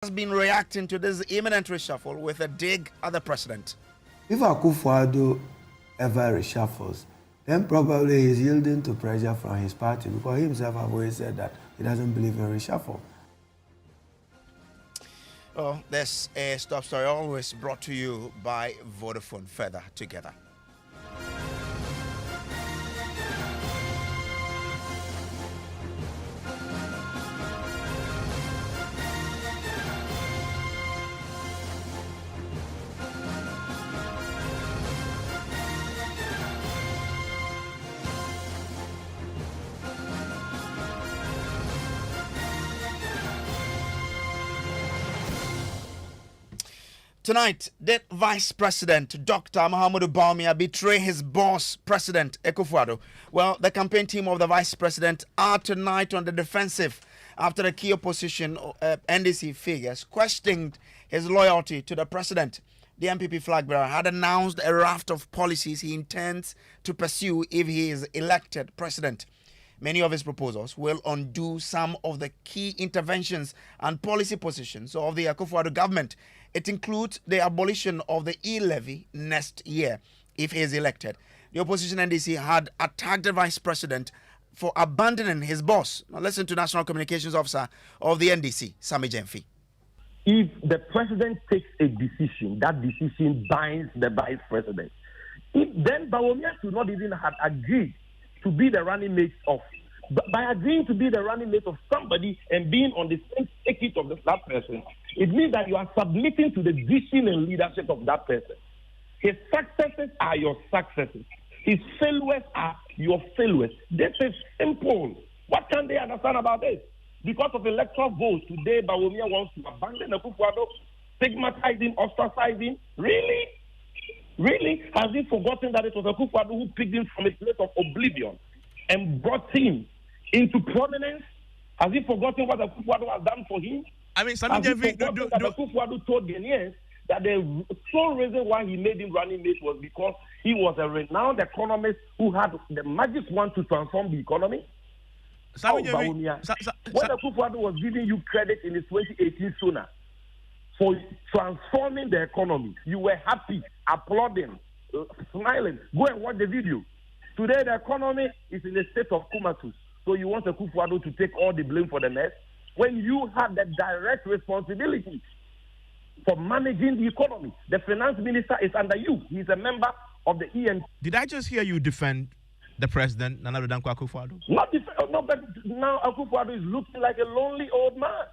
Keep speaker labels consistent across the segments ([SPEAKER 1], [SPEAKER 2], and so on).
[SPEAKER 1] has been reacting to this imminent reshuffle with a dig at the president.
[SPEAKER 2] If Akufo-Addo ever reshuffles, then probably he's yielding to pressure from his party, because he himself has always said that he doesn't believe in reshuffle.
[SPEAKER 1] Well, this is Top Story, always brought to you by Vodafone. Further together. Tonight, did Vice President Dr. Mahamudu Bawumia betray his boss, President Akufo-Addo? Well, the campaign team of the Vice President are tonight on the defensive after the key opposition NDC figures questioned his loyalty to the president. The MPP flag bearer had announced a raft of policies he intends to pursue if he is elected president. Many of his proposals will undo some of the key interventions and policy positions of the Akufo-Addo government. It includes the abolition of the e-levy next year, if he is elected. The opposition NDC had attacked the vice president for abandoning his boss. Now listen to National Communications Officer of the NDC, Sami Jemfi.
[SPEAKER 3] If the president takes a decision, that decision binds the vice president. Then Bawumia should not even have agreed to be the running mate of. By agreeing to be the running mate of somebody and being on the same ticket of that person, it means that you are submitting to the vision and leadership of that person. His successes are your successes. His failures are your failures. This is simple. What can they understand about this? Because of electoral votes, today Bawumia wants to abandon Akufo-Addo, stigmatizing, ostracizing. Really? Really? Has he forgotten that it was Akufo-Addo who picked him from a place of oblivion and brought him into prominence? Has he forgotten what Akufo-Addo has done for him?
[SPEAKER 4] I mean,
[SPEAKER 3] Akufo-Addo told Ghanaians that the sole reason why he made him running mate was because he was a renowned economist who had the magic wand to transform the economy. When Akufo-Addo was giving you credit in his 2018 Sona for transforming the economy, you were happy, applauding, smiling. Go and watch the video. Today, the economy is in a state of comatose. So you want Akufo-Addo to take all the blame for the mess when you have the direct responsibility for managing the economy. The finance minister is under you. He's a member of the EN.
[SPEAKER 4] Did I just hear you defend the president, Nana Kwaku Asante?
[SPEAKER 3] No, but now Akufo-Addo is looking like a lonely old man.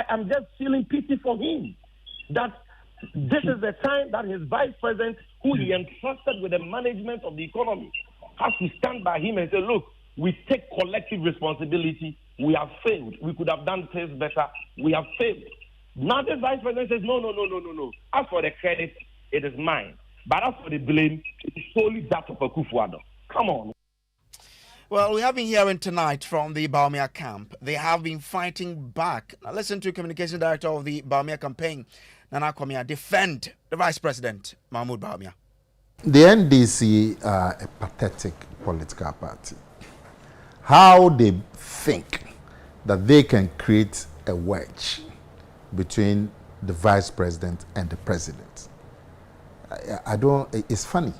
[SPEAKER 3] I'm just feeling pity for him. That this is the time that his vice president, who he entrusted with the management of the economy, has to stand by him and say, look, we take collective responsibility. We have failed. We could have done things better. We have failed. Now the vice president says, no. As for the credit, it is mine. But as for the blame, it is solely that of Akufo-Addo. Come on.
[SPEAKER 1] Well, we have been hearing tonight from the Bawumia camp. They have been fighting back. Now listen to Communication Director of the Bawumia campaign, Nana Kwamia, defend the Vice President, Mahamudu Bawumia.
[SPEAKER 5] The NDC are a pathetic political party. How they think that they can create a wedge between the Vice President and the President. It's funny.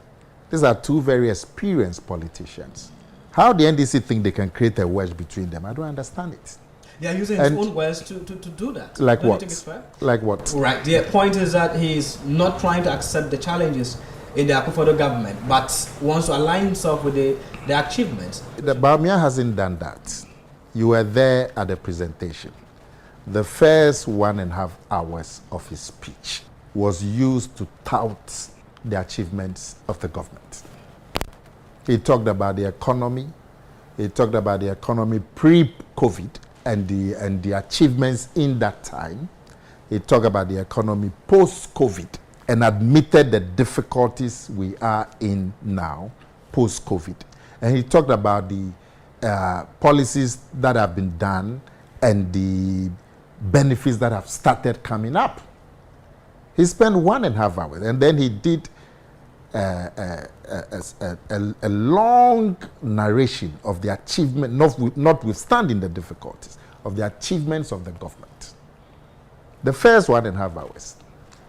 [SPEAKER 5] These are two very experienced politicians. How the NDC think they can create a wedge between them, I don't understand it.
[SPEAKER 6] They are using his own words to do that.
[SPEAKER 5] Like
[SPEAKER 6] don't
[SPEAKER 5] what?
[SPEAKER 6] You think it's fair?
[SPEAKER 5] Like what?
[SPEAKER 6] Right. The point is that he's not trying to accept the challenges in the Akufo-Addo government, but wants to align himself with the achievements.
[SPEAKER 5] The Bawumia hasn't done that. You were there at the presentation. The first 1.5 hours of his speech was used to tout the achievements of the government. He talked about the economy. He talked about the economy pre-COVID and the achievements in that time. He talked about the economy post-COVID and admitted the difficulties we are in now, post-COVID. And he talked about the policies that have been done and the benefits that have started coming up. He spent 1.5 hours, and then he did a long narration of the achievement, notwithstanding the difficulties, of the achievements of the government. The first 1.5 hours.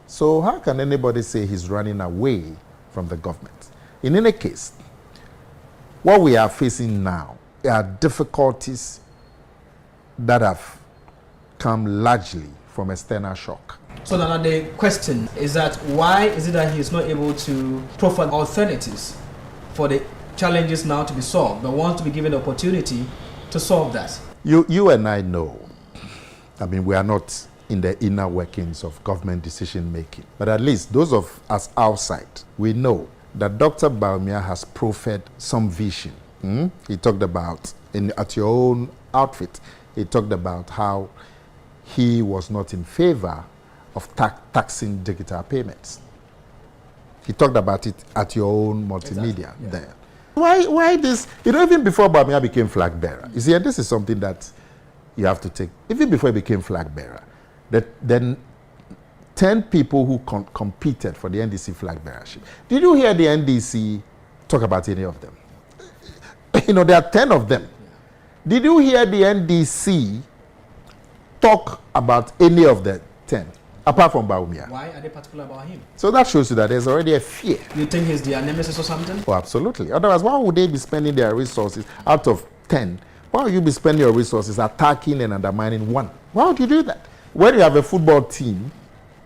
[SPEAKER 5] So how can anybody say he's running away from the government? In any case, what we are facing now are difficulties that have come largely from external shock.
[SPEAKER 6] So now the question is that why is it that he's not able to profile alternatives for the challenges now to be solved, but wants to be given the opportunity to solve that?
[SPEAKER 5] You and I know, I mean, we are not in the inner workings of government decision making, but at least those of us outside, we know that Dr. Bawumia has proffered some vision. He talked about, at your own outfit, he talked about how he was not in favor of taxing digital payments. He talked about it at your own multimedia there. Why this? Even before Bawumia became flag bearer, you see, and this is something that you have to take, even before he became flag bearer, then 10 people who competed for the NDC flag bearership. Did you hear the NDC talk about any of them? There are 10 of them. Did you hear the NDC talk about any of the 10, apart from Bawumia?
[SPEAKER 6] Why are they particular about him?
[SPEAKER 5] So that shows you that there's already a fear.
[SPEAKER 6] You think he's their nemesis or something?
[SPEAKER 5] Oh, absolutely. Otherwise, why would they be spending their resources out of 10? Why would you be spending your resources attacking and undermining one? Why would you do that? When you have a football team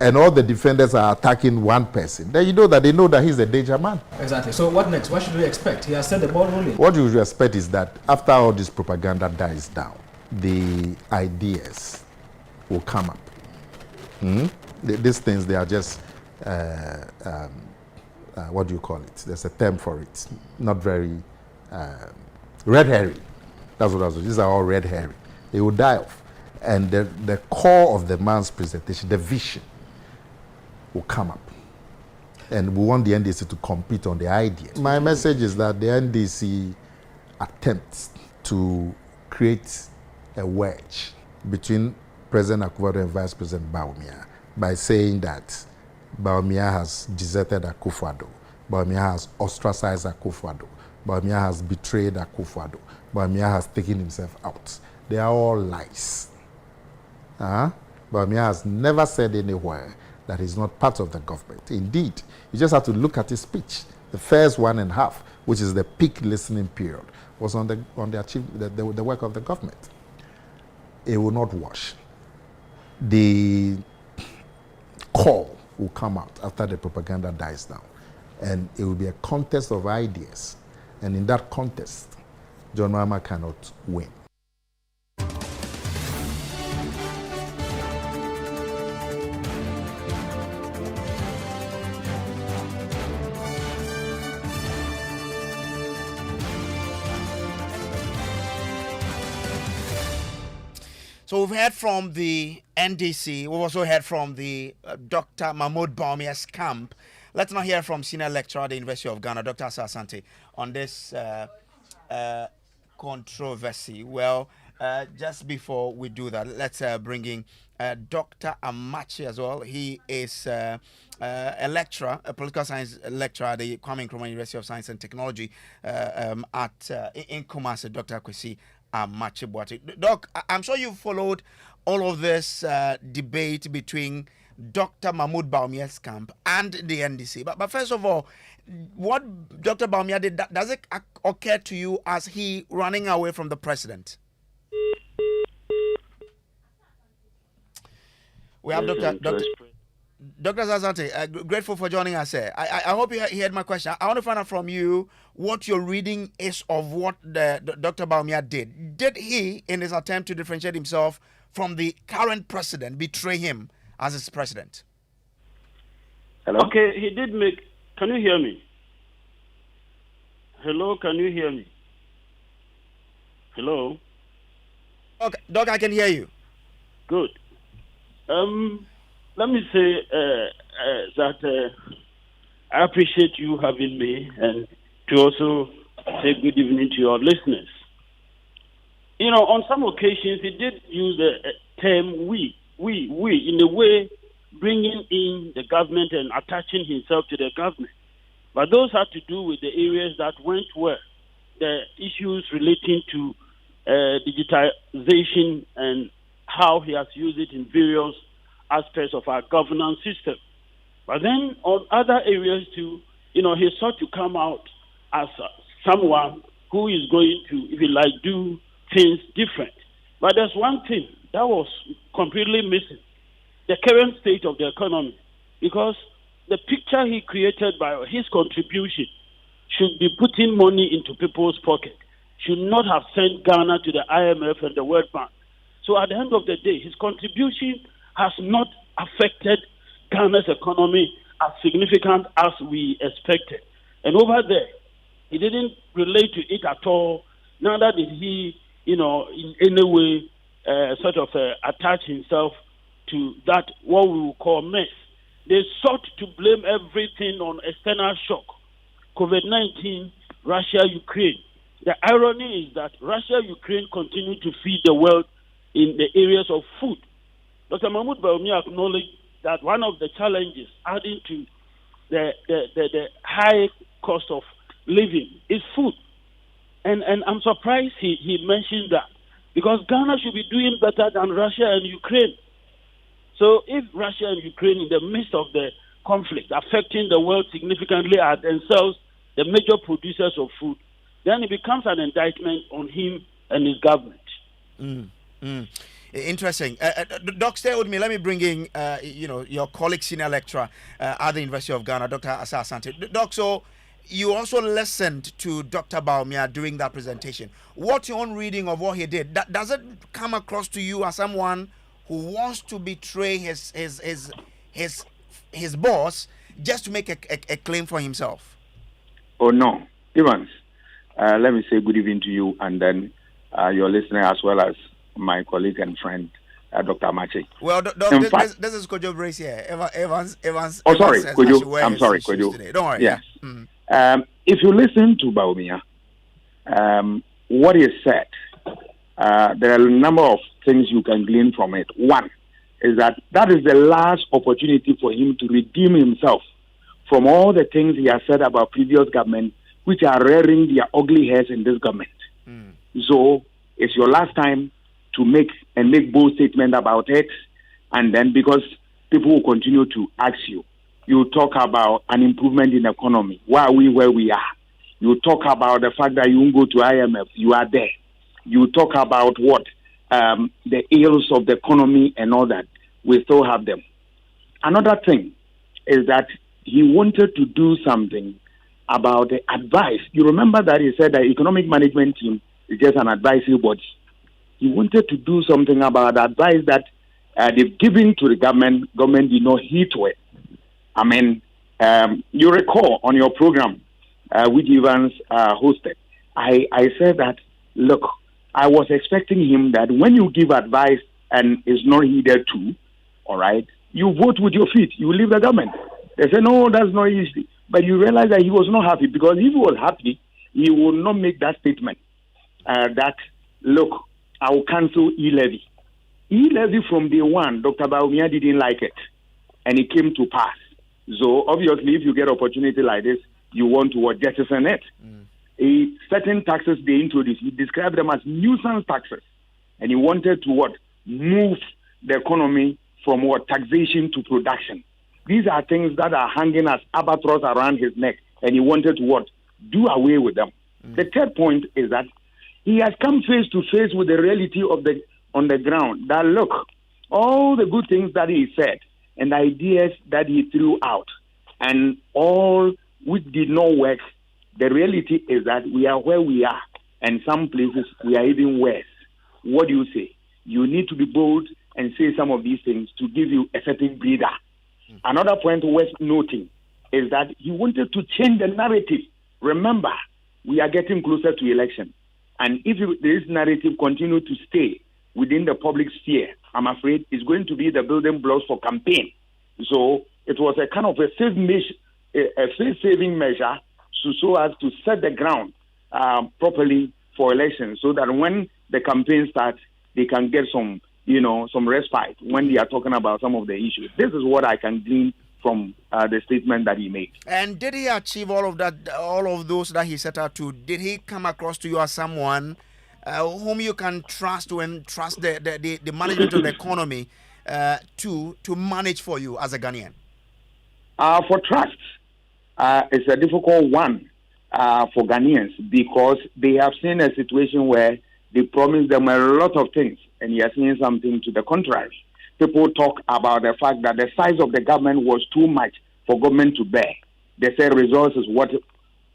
[SPEAKER 5] and all the defenders are attacking one person, then you know that they know that he's a danger man.
[SPEAKER 6] Exactly. So what next? What should we expect? He has said the ball rolling.
[SPEAKER 5] What you should expect is that after all this propaganda dies down, the ideas will come up. These things, they are just, what do you call it? There's a term for it. Not very, red herring. That's what I was saying. These are all red herring. They will die off. And the core of the man's presentation, the vision, will come up. And we want the NDC to compete on the ideas. My message is that the NDC attempts to create a wedge between President Akufo-Addo and Vice President Bawumia by saying that Bawumia has deserted Akufo-Addo, Bawumia has ostracized Akufo-Addo, Bawumia has betrayed Akufo-Addo, Bawumia has taken himself out. They are all lies. Bawumia has never said anywhere that he's not part of the government. Indeed, you just have to look at his speech. The first 1.5, which is the peak listening period, was on the work of the government. It will not wash. The call will come out after the propaganda dies down, and it will be a contest of ideas. And in that contest, John Mahama cannot win.
[SPEAKER 1] So we've heard from the NDC. We've also heard from the Dr. Mahamudu Bawumia's camp. Let's now hear from senior lecturer at the University of Ghana, Dr. Asante, on this controversy. Well, just before we do that, let's bring in Dr. Amachi as well. He is a lecturer, a political science lecturer at the Kwame Nkrumah University of Science and Technology in Kumasi, Dr. Kwesi Amachi. Doc, I'm sure you've followed all of this debate between Dr. Mahamudu Bawumia's camp and the NDC. But first of all, what Dr. Bawumia did, does it occur to you as he running away from the president? We have Dr. Asante, grateful for joining us here. I hope you heard my question. I want to find out from you what your reading is of what Dr. Bawumia did. Did he, in his attempt to differentiate himself from the current president, betray him as his president?
[SPEAKER 7] Hello? Okay, he did make... Can you hear me? Hello, can you hear me? Hello?
[SPEAKER 1] Okay, Doc, I can hear you.
[SPEAKER 7] Good. Let me say that I appreciate you having me, and to also say good evening to your listeners. You know, on some occasions, he did use the term we, in a way bringing in the government and attaching himself to the government. But those had to do with the areas that went well, the issues relating to digitization and how he has used it in various aspects of our governance system. But then on other areas too, he sought to come out as someone who is going to, if you like, do things different. But there's one thing that was completely missing: the current state of the economy. Because the picture he created by his contribution should be putting money into people's pocket, should not have sent Ghana to the IMF and the World Bank. So at the end of the day, his contribution has not affected Ghana's economy as significant as we expected. And over there, he didn't relate to it at all. Neither did he, in any way attach himself to that, what we will call mess. They sought to blame everything on external shock. COVID-19, Russia, Ukraine. The irony is that Russia, Ukraine continue to feed the world in the areas of food. Dr. Mahamudu Bawumia acknowledged that one of the challenges adding to the high cost of living is food. And I'm surprised he mentioned that, because Ghana should be doing better than Russia and Ukraine. So if Russia and Ukraine, in the midst of the conflict affecting the world significantly, are themselves the major producers of food, then it becomes an indictment on him and his government.
[SPEAKER 1] Interesting. Doc, stay with me. Let me bring in, your colleague, senior lecturer at the University of Ghana, Dr. Kwaku Asante. Doc, so you also listened to Dr. Bawumia during that presentation. What's your own reading of what he did? Does it come across to you as someone who wants to betray his boss just to make a claim for himself?
[SPEAKER 8] Oh, no. Evans, let me say good evening to you and then your listener, as well as my colleague and friend, Dr. Mache.
[SPEAKER 1] Well, this is Kojo Brace here. Evans.
[SPEAKER 8] Oh, sorry, Kojo. I'm sorry, Kojo.
[SPEAKER 1] Don't worry.
[SPEAKER 8] Yes. If you listen to Bawumia, what he said, there are a number of things you can glean from it. One is that is the last opportunity for him to redeem himself from all the things he has said about previous government, which are rearing their ugly heads in this government. So it's your last time to make bold statement about it, and then because people will continue to ask you, you talk about an improvement in the economy. Why are we where we are? You talk about the fact that you won't go to IMF. You are there. You talk about what? The ills of the economy and all that. We still have them. Another thing is that he wanted to do something about the advice. You remember that he said the economic management team is just an advisory body. He wanted to do something about the advice that they've given to the government. Government did not heed to it. I mean, you recall on your program, which Evans hosted, I said that, look, I was expecting him that when you give advice and it's not heeded to, all right, you vote with your feet. You leave the government. They say, no, that's not easy. But you realize that he was not happy, because if he was happy, he would not make that statement that, look, I will cancel e-levy. E-levy from day one, Dr. Bawumia didn't like it, and it came to pass. So obviously, if you get opportunity like this, you want to jettison it. Certain taxes they introduced, he described them as nuisance taxes, and he wanted to move the economy from taxation to production. These are things that are hanging as albatross around his neck, and he wanted to do away with them. The third point is that he has come face to face with the reality of on the ground. That look, all the good things that he said and the ideas that he threw out, and all which did not work, the reality is that we are where we are, and some places we are even worse. What do you say? You need to be bold and say some of these things to give you a certain breather. Another point worth noting is that he wanted to change the narrative. Remember, we are getting closer to election. And if this narrative continue to stay within the public sphere, I'm afraid it's going to be the building blocks for campaign. So it was a kind of a face-saving measure so as to set the ground properly for elections, so that when the campaign starts, they can get some respite when they are talking about some of the issues. This is what I can glean from the statement that he made. And
[SPEAKER 1] did he achieve all of that, all of those that he set out to? Did he come across to you as someone whom you can trust and trust the management of the economy to manage for you as a Ghanaian?
[SPEAKER 8] For trust, it's a difficult one for Ghanaians because they have seen a situation where they promised them a lot of things and you are seeing something to the contrary. People talk about the fact that the size of the government was too much for government to bear. They said resources what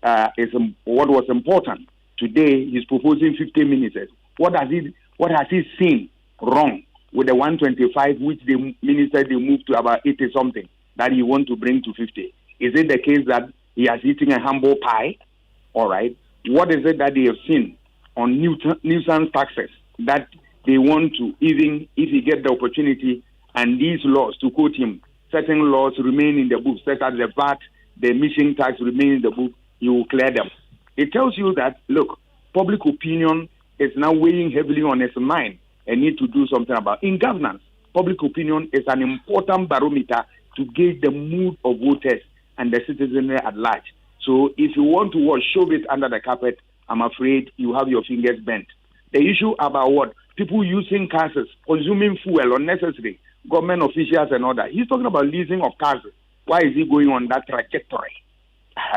[SPEAKER 8] was important. Today he's proposing 50 ministers. What has he seen wrong with the 125 which the minister they moved to about 80 something that he want to bring to 50? Is it the case that he has eaten a humble pie? All right. What is it that they have seen on nuisance taxes that they want to, even if he get the opportunity and these laws, to quote him, certain laws remain in the book, such as the VAT, the emission tax remain in the book, he will clear them. It tells you that, look, public opinion is now weighing heavily on his mind and need to do something about it. In governance, public opinion is an important barometer to gauge the mood of voters and the citizenry at large. So if you want to shove it under the carpet, I'm afraid you have your fingers bent. The issue about what? People using cars, consuming fuel unnecessary, government officials and all that. He's talking about leasing of cars. Why is he going on that trajectory?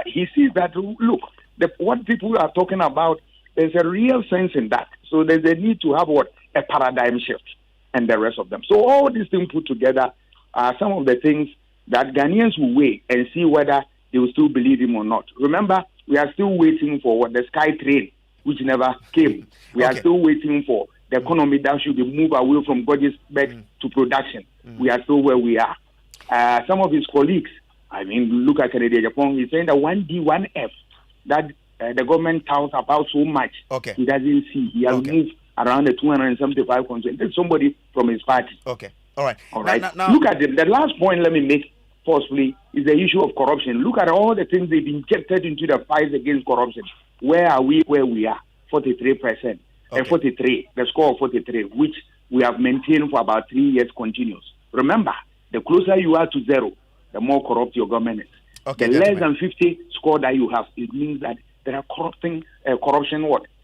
[SPEAKER 8] He sees that, look, what people are talking about, there's a real sense in that. So there's a need to have a paradigm shift and the rest of them. So all these things put together are some of the things that Ghanaians will weigh and see whether they will still believe him or not. Remember, we are still waiting for the Sky Train, which never came. We are still waiting for the economy that should move away from Gettysburg to production. We are still where we are. Some of his colleagues, I mean, look at Kennedy Japan, he's saying that 1D, 1F, that the government tells about so much, he doesn't see. He has moved around the 275 countries. There's somebody from his party.
[SPEAKER 1] Okay. All right.
[SPEAKER 8] All right. Now, look at the last point let me make, firstly, is the issue of corruption. Look at all the things they've injected into the fight against corruption. Where are we where we are? 43%. And 43, the score of 43, which we have maintained for about 3 years continuous. Remember, the closer you are to zero, the more corrupt your government is. The less than 50 score that you have, it means that there are corruption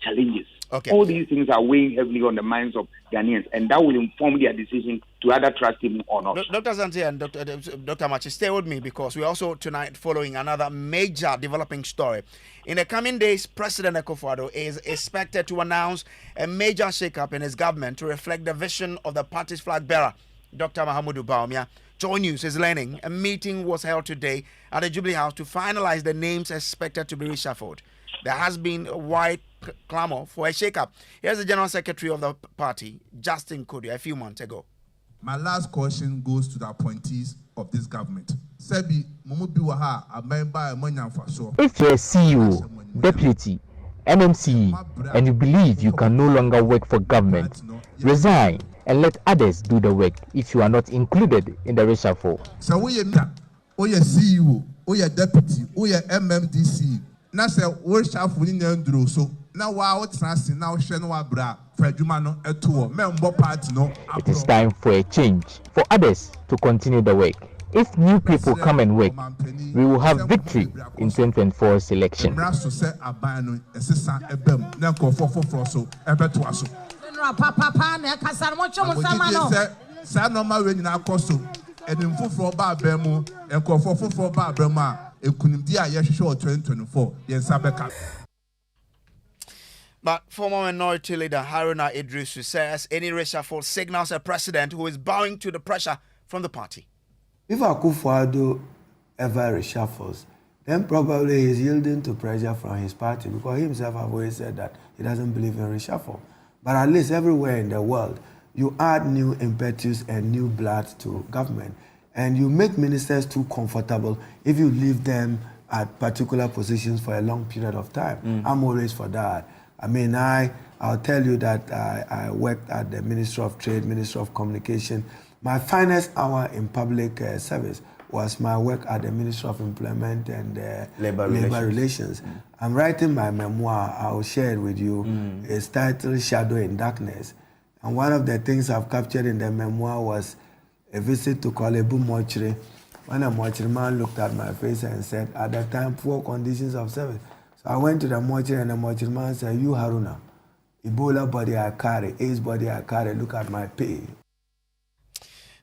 [SPEAKER 8] challenges. All these things are weighing heavily on the minds of Ghanaians, and that will inform their decision to either trust him or not.
[SPEAKER 1] Dr. Asante and Dr. Machi, stay with me because we're also tonight following another major developing story. In the coming days, President Akufo-Addo is expected to announce a major shakeup in his government to reflect the vision of the party's flag bearer, Dr. Mahamudu Bawumia. Joy News is learning a meeting was held today at the Jubilee House to finalize the names expected to be reshuffled. There has been a wide clamor for a shake-up. Here's the General Secretary of the party, Justin Kodia, a few months ago.
[SPEAKER 9] My last question goes to the appointees of this government. If you're
[SPEAKER 10] a CEO, deputy, NMC, and you believe you can no longer work for government, resign and let others do the work if you are not included in the reshuffle.
[SPEAKER 9] So we are CEO, we are deputy, we are MMDC. Now say we reshuffle in the so now wow trans now shenwa bra fedumano eto member party no.
[SPEAKER 10] It is time for a change, for others to continue the work. If new people come and work, we will have victory in 2024's election.
[SPEAKER 1] But former minority leader Haruna Idrisu says any reshuffle signals a president who is bowing to the pressure from the party.
[SPEAKER 2] If Akufo-Addo ever reshuffles, then probably he's yielding to pressure from his party because he himself have always said that he doesn't believe in reshuffle. But at least everywhere in the world, you add new impetus and new blood to government, and you make ministers too comfortable if you leave them at particular positions for a long period of time. I'm always for that. I mean, I'll tell you that I worked at the Ministry of Trade, Ministry of Communication. My finest hour in public service was my work at the Ministry of Employment and Labor Relations. I'm writing my memoir. I'll share it with you. It's titled Shadow in Darkness. And one of the things I've captured in the memoir was a visit to Kolebu Mortuary, when a mortuary man looked at my face and said, at that time, poor conditions of service. So I went to the mortuary and the mortuary man said, you Haruna, Ebola body I carry, AIDS body I carry, look at my pay.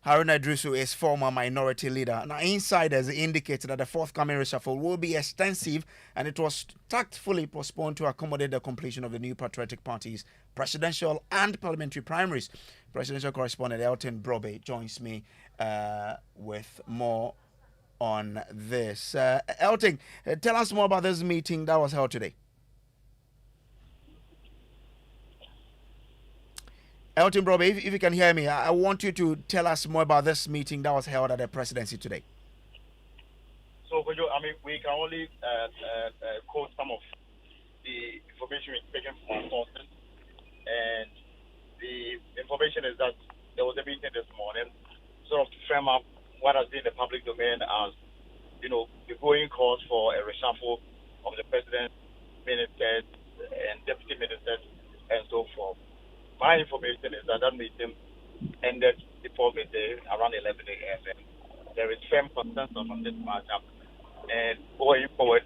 [SPEAKER 1] Haruna Drusu is former minority leader. Now, insiders indicate that the forthcoming reshuffle will be extensive, and it was tactfully postponed to accommodate the completion of the New Patriotic Party's presidential and parliamentary primaries. Presidential correspondent Elton Brobe joins me with more on this. Elton, tell us more about this meeting that was held today. Elton Brobe, if you can hear me, I want you to tell us more about this meeting that was held at the presidency today.
[SPEAKER 11] So, I mean, we can only quote some of the information we've taken from our sources. And the information is that there was a meeting this morning, sort of to frame up what has been the public domain as, the going calls for a reshuffle of the president, ministers, and deputy ministers, and so forth. My information is that meeting ended before midday, around 11 a.m. There is firm consensus on this matter. And going forward,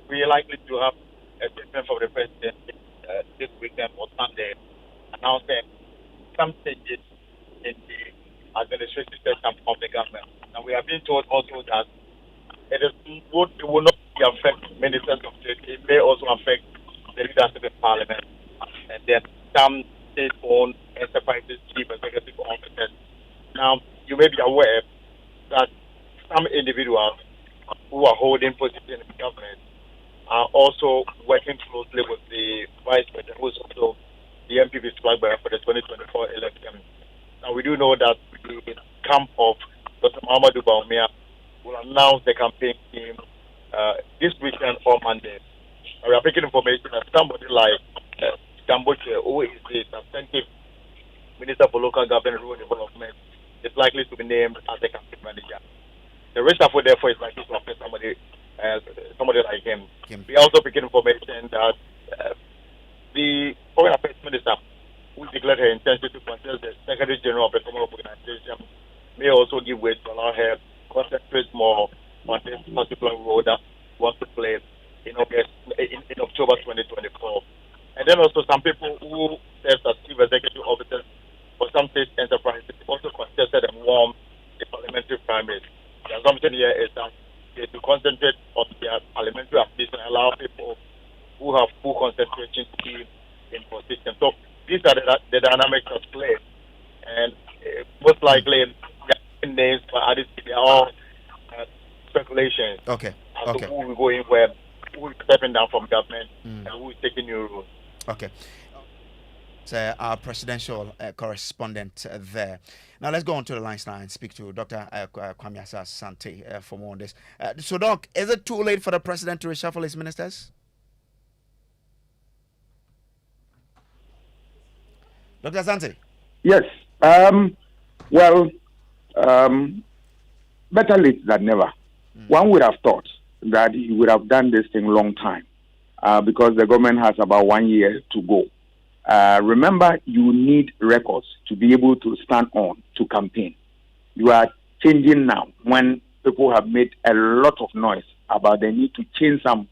[SPEAKER 11] we are likely to have a statement from the president this weekend or Sunday announcing some changes in the administrative setup of the government. And we have been told also that it will not affect ministers of state. It may also affect the leadership in parliament. And then some state-owned enterprises, chief executive officers. Now, you may be aware that some individuals who are holding positions in the government are also working closely with the vice president, who is also the MPP's flag bearer for the 2024 election. Now, we do know that the camp of Dr. Mahamudu Bawumia will announce the campaign team this weekend or Monday. We are picking information that somebody like Cambodia, who is the substantive Minister for Local Government and Rural Development, is likely to be named as the campaign manager. The reshuffle, therefore, is likely to affect somebody like him. We also picking information that the Foreign Affairs Minister, who declared her intention to contest the Secretary General of the Commonwealth Organization, may also give way to allow her to concentrate more on this particular role that wants to play in October 2024. And then also some people who serve as chief executive officers for some state enterprises also contested and won the parliamentary primaries. The assumption here is that they to concentrate on their parliamentary application and allow people who have full concentration to be in position. So these are the dynamics of play. And most likely, names for others, they are all speculations.
[SPEAKER 1] Okay.
[SPEAKER 11] As to who will go in where, who is stepping down from government, and who is taking new rules.
[SPEAKER 1] Okay. So our presidential correspondent there. Now let's go on to the lines now and speak to Dr. Kwaku Asante for more on this. So, Doc, is it too late for the president to reshuffle his ministers? Dr. Asante?
[SPEAKER 8] Yes. Better late than never. One would have thought that he would have done this thing long time because the government has about 1 year to go. Remember, you need records to be able to stand on to campaign. You are changing now when people have made a lot of noise about the need to change some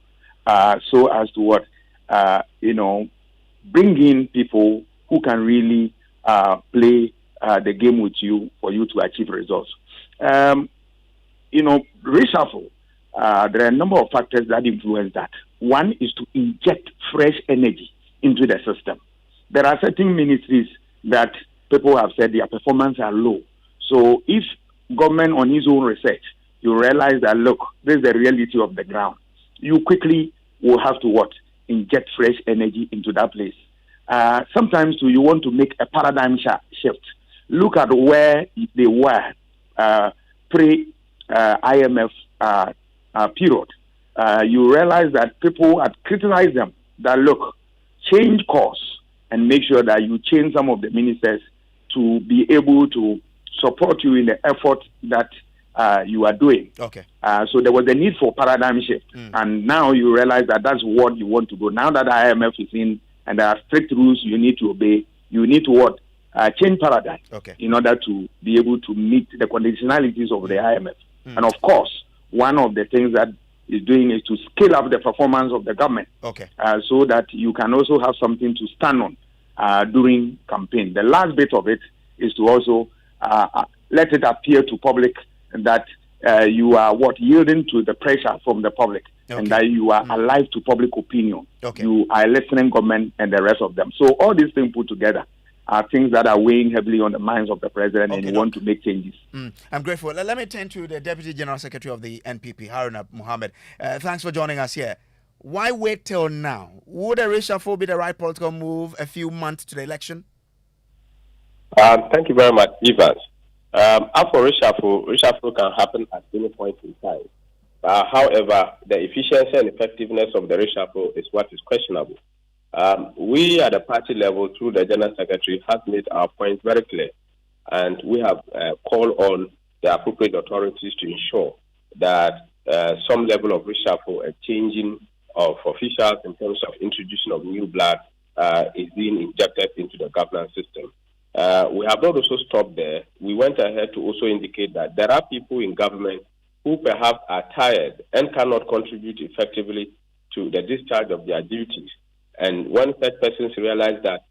[SPEAKER 8] so as to what, bring in people who can really play the game with you for you to achieve results. Reshuffle, there are a number of factors that influence that. One is to inject fresh energy into the system. There are certain ministries that people have said their performance are low. So if government on his own research, you realize that, look, this is the reality of the ground, you quickly will have to inject fresh energy into that place. Sometimes too, you want to make a paradigm shift. Look at where they were pre-IMF period. You realize that people had criticized them that, look, change course and make sure that you change some of the ministers to be able to support you in the effort that you are doing.
[SPEAKER 1] Okay.
[SPEAKER 8] So there was a need for paradigm shift. And now you realize that that's what you want to go. Now that the IMF is in and there are strict rules you need to obey, you need to change paradigm in order to be able to meet the conditionalities of the IMF. And of course, one of the things that is doing is to scale up the performance of the government so that you can also have something to stand on during campaign. The last bit of it is to also let it appear to public that you are yielding to the pressure from the public, and that you are alive to public opinion. You are listening government and the rest of them. So all these things put together are things that are weighing heavily on the minds of the president, and you want to make changes.
[SPEAKER 1] I'm grateful. Let me turn to the Deputy General Secretary of the NPP, Haruna Mohammed. Thanks for joining us here. Why wait till now? Would a reshuffle be the right political move a few months to the election?
[SPEAKER 12] Thank you very much, Evans. As for reshuffle can happen at any point in time. However, the efficiency and effectiveness of the reshuffle is what is questionable. We at the party level, through the General Secretary, have made our point very clear, and we have called on the appropriate authorities to ensure that some level of reshuffle and changing of officials in terms of introduction of new blood is being injected into the governance system. We have not also stopped there. We went ahead to also indicate that there are people in government who perhaps are tired and cannot contribute effectively to the discharge of their duties. And when such persons realize that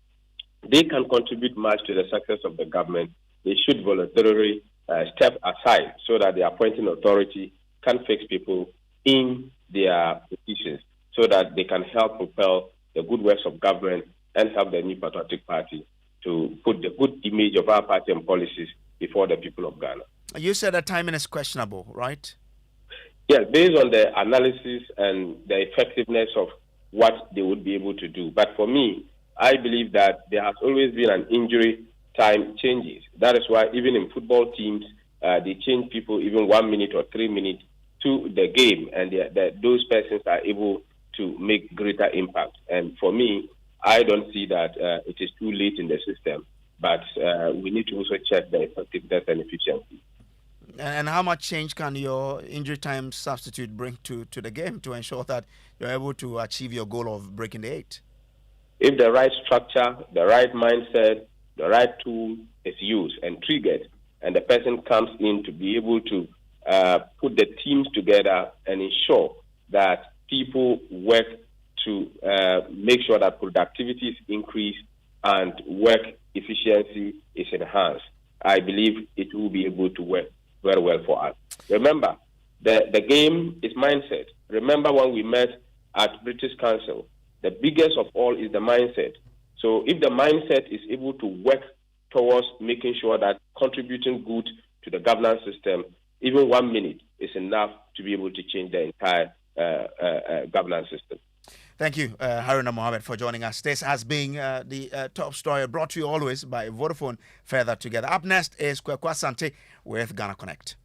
[SPEAKER 12] they can contribute much to the success of the government, they should voluntarily step aside so that the appointing authority can fix people in their positions so that they can help propel the good works of government and help the New Patriotic Party to put the good image of our party and policies before the people of Ghana.
[SPEAKER 1] You said that timing is questionable, right?
[SPEAKER 12] Yes, based on the analysis and the effectiveness of what they would be able to do. But for me, I believe that there has always been an injury time changes. That is why even in football teams, they change people even 1 minute or 3 minutes to the game, and those persons are able to make greater impact. And for me, I don't see that it is too late in the system, but we need to also check the effectiveness and efficiency.
[SPEAKER 1] And how much change can your injury time substitute bring to the game to ensure that you're able to achieve your goal of breaking the 8?
[SPEAKER 12] If the right structure, the right mindset, the right tool is used and triggered, and the person comes in to be able to put the teams together and ensure that people work to make sure that productivity is increased and work efficiency is enhanced, I believe it will be able to work very well for us. Remember, the game is mindset. Remember when we met at British Council, the biggest of all is the mindset. So if the mindset is able to work towards making sure that contributing good to the governance system, even 1 minute is enough to be able to change the entire governance system.
[SPEAKER 1] Thank you, Haruna Mohammed, for joining us. This has been the top story brought to you always by Vodafone Further Together. Up next is Kwaku Asante with Ghana Connect.